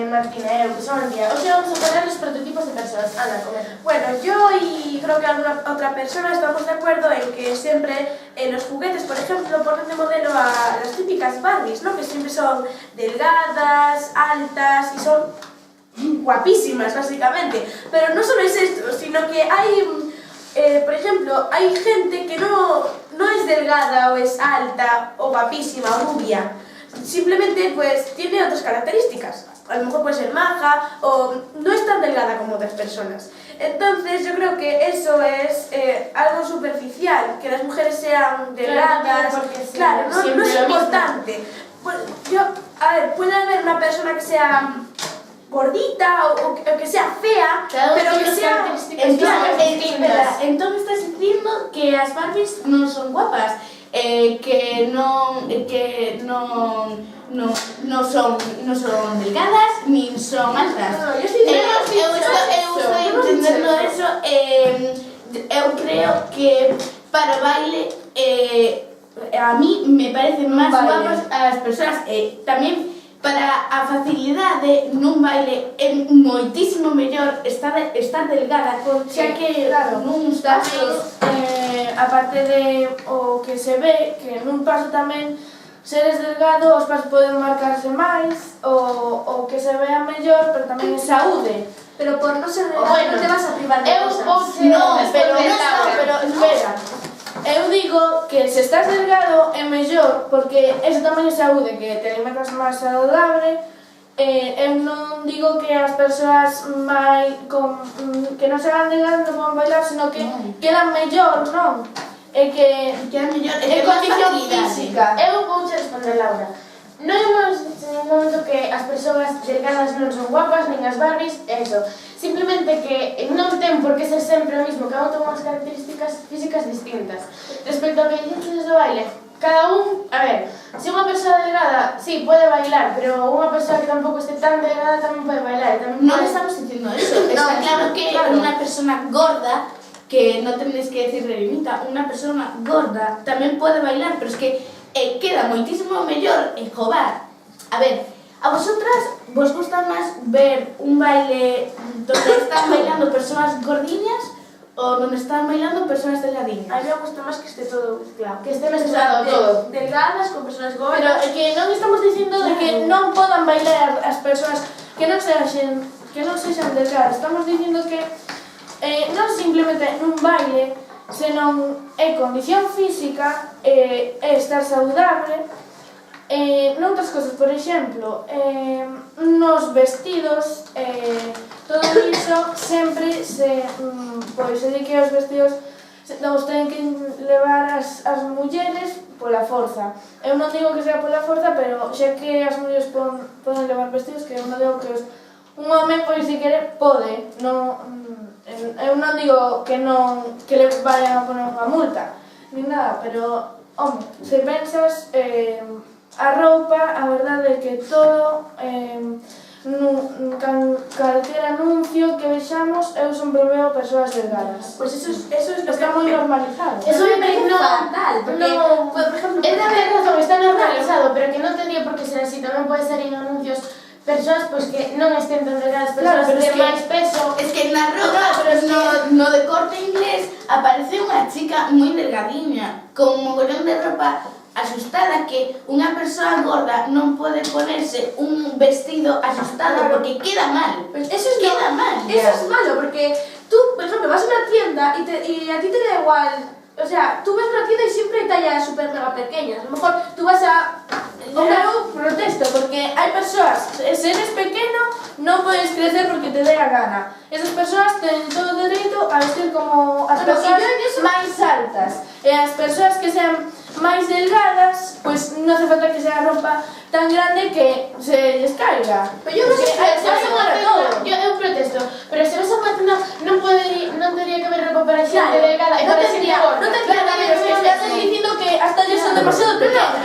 Martina, que son el día. Hoxe vamos a poner os prototipos de persoas. Anda, comer. Bueno, yo y creo que alguna otra persona estamos de acuerdo en que siempre los juguetes, por ejemplo, ponen de modelo a las típicas Barbies, ¿no? Que siempre son delgadas, altas y son guapísimas, básicamente. Pero no solo es esto, sino que hay, por ejemplo, hay gente que no es delgada o es alta o guapísima o rubia. Simplemente pues tiene otras características. A lo mejor puede ser maja o no es tan delgada como otras personas. Entonces yo creo que eso es algo superficial, que las mujeres sean delgadas. Claro, no es importante. Pues, a ver, puede haber una persona que sea gordita o que sea fea, pero que sea... Entonces estás dicindo que as Barbies non son guapas, que non son delgadas nin son altas. Eu estou entendendo eso. Eu creo que para o baile a mí me parecen máis guapas as persoas, tamén para a facilidade nun baile é moitísimo mellor estar delgada, xa que nuns casos, Aparte de o que se ve, que nun paso tamén se eres delgado, os pasos poden marcarse máis, o que se vea mellor, pero tamén é saúde. Pero por non ser delgado non te vas a privar de cosas. Pero espera. Eu digo que se estás delgado é mellor, porque eso tamén é saúde, que te alimentas máis saludable. Eu non digo que as persoas que non se van delgadas non poden bailar, sino que quedan mellor, non? É que quedan mellor, é condición física. Eu vouche responder, Laura. Non hemos dicho en ningún momento que as persoas delgadas non son guapas, nin as Barbies, eso. Simplemente que non ten por que ser sempre o mismo, cada un ten unhas características físicas distintas. Respecto ao que dices do baile, cada un, a ver, se unha persoa delgada, sí, pode bailar, pero unha persoa que tampouco este tan delgada tamén pode bailar. Non estamos dicindo eso, está claro que unha persona gorda, que non tenéis que decir rellenita, unha persona gorda tamén pode bailar, pero es que queda moitísimo mellor en jovar. A ver, a vosotras vos gusta máis ver un baile donde están bailando persoas gordiñas ou donde están bailando persoas delgadiñas? A mí me gusta máis que este todo mezclado. Que este mezclado todo. Delgadas con personas gordas. Pero é que non estamos dicindo de que non podan bailar as persoas que non sexan delgadas. Estamos dicindo que non simplemente nun baile, senón é condición física, é estar saudable, noutras cosas, por exemplo, nos vestidos, todo iso sempre pois se di que os vestidos os ten que levar as mulleres pola forza. Eu non digo que sea pola forza, pero xa que as mulleres poden levar vestidos, que eu non digo que un home, pois, se quere, pode. Eu non digo que le vayan a poner unha multa, nin nada, pero, home, se pensas a roupa, a verdade é que todo, calquera anuncio que vexamos, eu sempre veo persoas delgadas. Pois eso es lo que está moi normalizado. Eso me parece fatal, porque, por ejemplo, é da razón, está normalizado, pero que non tendría por que ser así. Tamén pode ser en anuncios persoas que non estén tan delgadas, persoas de máis peso. Es que na ropa, no de Corte Inglés, aparece unha chica moi delgadiña, con un mogollón de ropa asustada, que unha persoa gorda non pode ponerse un vestido asustado, porque queda mal. Eso es malo, porque tú, por ejemplo, vas a una tienda y a ti te da igual. O sea, tú vas a una tienda y siempre hay tallas super mega pequeñas. A lo mejor tú vas a... Eu protesto, porque hai persoas, se eres pequeno, non podes crecer porque te dé a gana. Esas persoas ten todo o dereito a vestir como as persoas máis altas. E as persoas que sean máis delgadas, pois non hace falta que sea roupa tan grande que se les caiga. Pero yo non sei eu protesto, pero se vas a unha tienda non tendría que haber roupa para xente delgada e para xente gorda. Non tendría que haber, estás dicindo que as tallas son demasiado pequenas.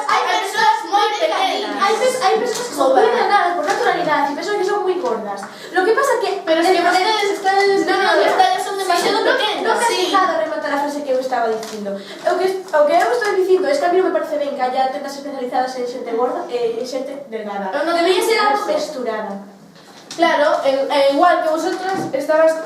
Hai persoas moi pequenas. Hay personas que son muy delgadas por naturalidad y personas que son muy gordas. Lo que pasa que... Pero es que ustedes están diciendo que las tallas son demasiado pequeñas. No me has dejado rematar la frase que yo estaba estaba dicindo. O que eu estou dicindo é que a mí non me parece ben que haya tendas especializadas en xente gorda e xente delgada. Debería ser algo mesturado. Claro, igual que vosotras estabas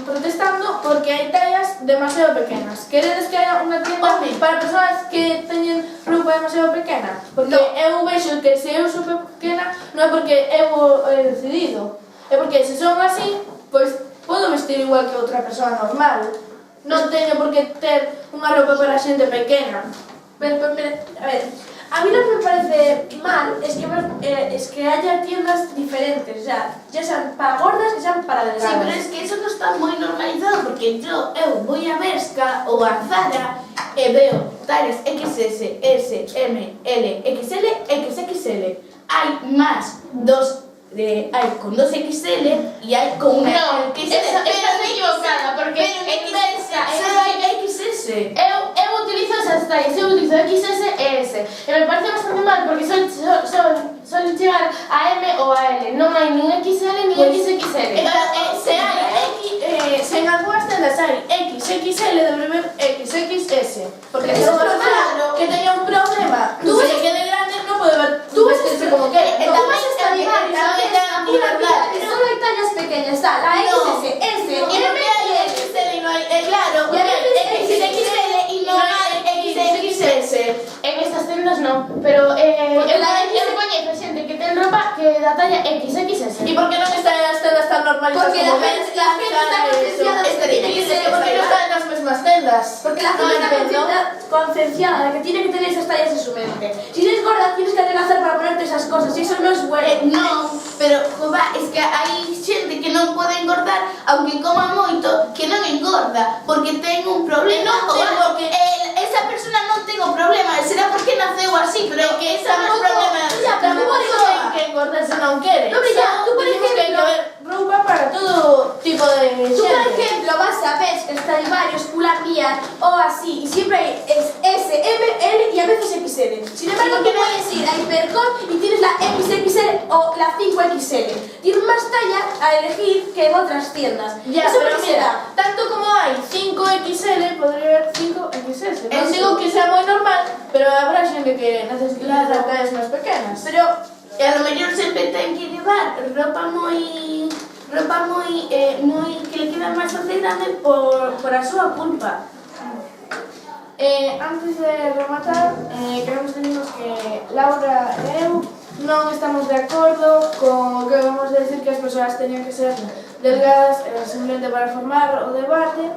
protestando porque hai tallas demasiado pequenas. Queredes que haya unha tienda para persoas que teñen roupa demasiado pequena? Porque eu vexo que se eu sou pequena non é porque eu he decidido, é porque se son así, pois podo vestir igual que outra persoa normal. Non teño por que ter unha roupa para xente pequena. Pero, a ver, a mí lo que me parece mal es que haya tiendas diferentes, o sea, ya sean para gordas que sean para delgadas. Sí, pero es que eso no está moi normalizado porque eu vou a Bershka ou a Zara e veo tallas XS, S, M, L, XL, XXL. Hai máis hai con 2XL e hai con una XL. Esa equivocada, porque en Bershka solo hai XS. Eu utilizo esas tallas, eu utilizo XS e S. E me parece bastante mal porque son chegar a M ou a L. Non hai nin XL nin XXL. Se en algunhas tendas hai XXL, debe haber XXS. Porque se unha persona que teña un problema, se quede grande, non pode vestirse como quere. Solo hay tallas pequeñas, está la XS, S, M y XL y no hay, claro, y a veces XXL y no hay XXS. En estas tendas non, pero eu coñezo xente que ten roupa que da talla XXS. E por que non están as tendas tan normalizadas porque como la Bershka, gente está concienciada de que tiene que ser, porque non están nas mesmas tendas? porque la gente está concienciada de que tiene que tener esas tallas en su mente. Si eres gorda tienes que adelgazar para ponerte esas cosas y eso no es bueno. Non, pero jova, es que hai xente que non pode engordar aunque coma moito, que non engorda porque ten un problema ou que esa persona non ten o problema, será porque naceu así, pero é que esa non é o problema. Tampouco ten que engordar se non quere. No, pero ya, tú por Dicimos que hai que ejemplo, haber roupa para todo tipo de tú por xente. ejemplo vas a ver que está en varios Pull&Bear o así y siempre hay S, M, L y a veces XL. Sin embargo, tú puedes ir a Hipercor y tienes la XXL o la 5XL. Tienes más talla a elegir que en otras tiendas. Ya, Eso pero porque mira, tanto como hai 5XL, podría haber 5XS. Non digo que sea moi normal, pero habrá xente que necesita tallas máis pequenas. Pero E a lo mellor sempre ten que llevar roupa moi que le queda máis grande por a súa culpa. Antes de rematar, queremos decirnos que Laura e eu non estamos de acordo con o que vamos a decir que as persoas teñen que ser delgadas simplemente para formar o debate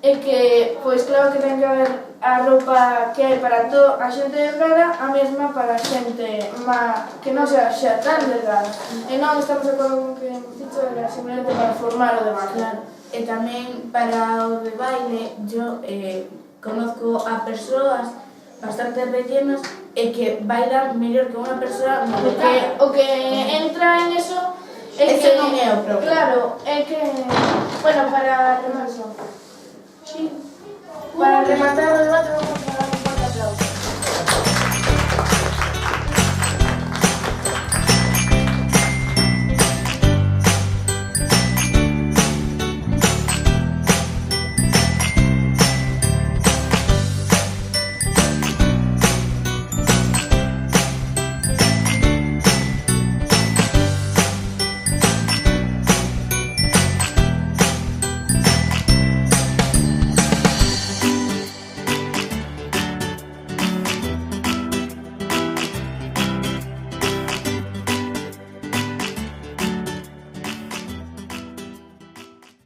e que, pois claro que ten que haber a roupa que hai para a xente delgada a mesma para a xente que non sea xa tan delgada. E non estamos de acordo con que dicho era simplemente para formar o debate. Claro. E tamén para o de baile, yo conozco a persoas bastante rellenas e que bailan mellor que unha persoa delgada. O que entra en eso é Ese que non é o problema. Claro, é que, bueno, para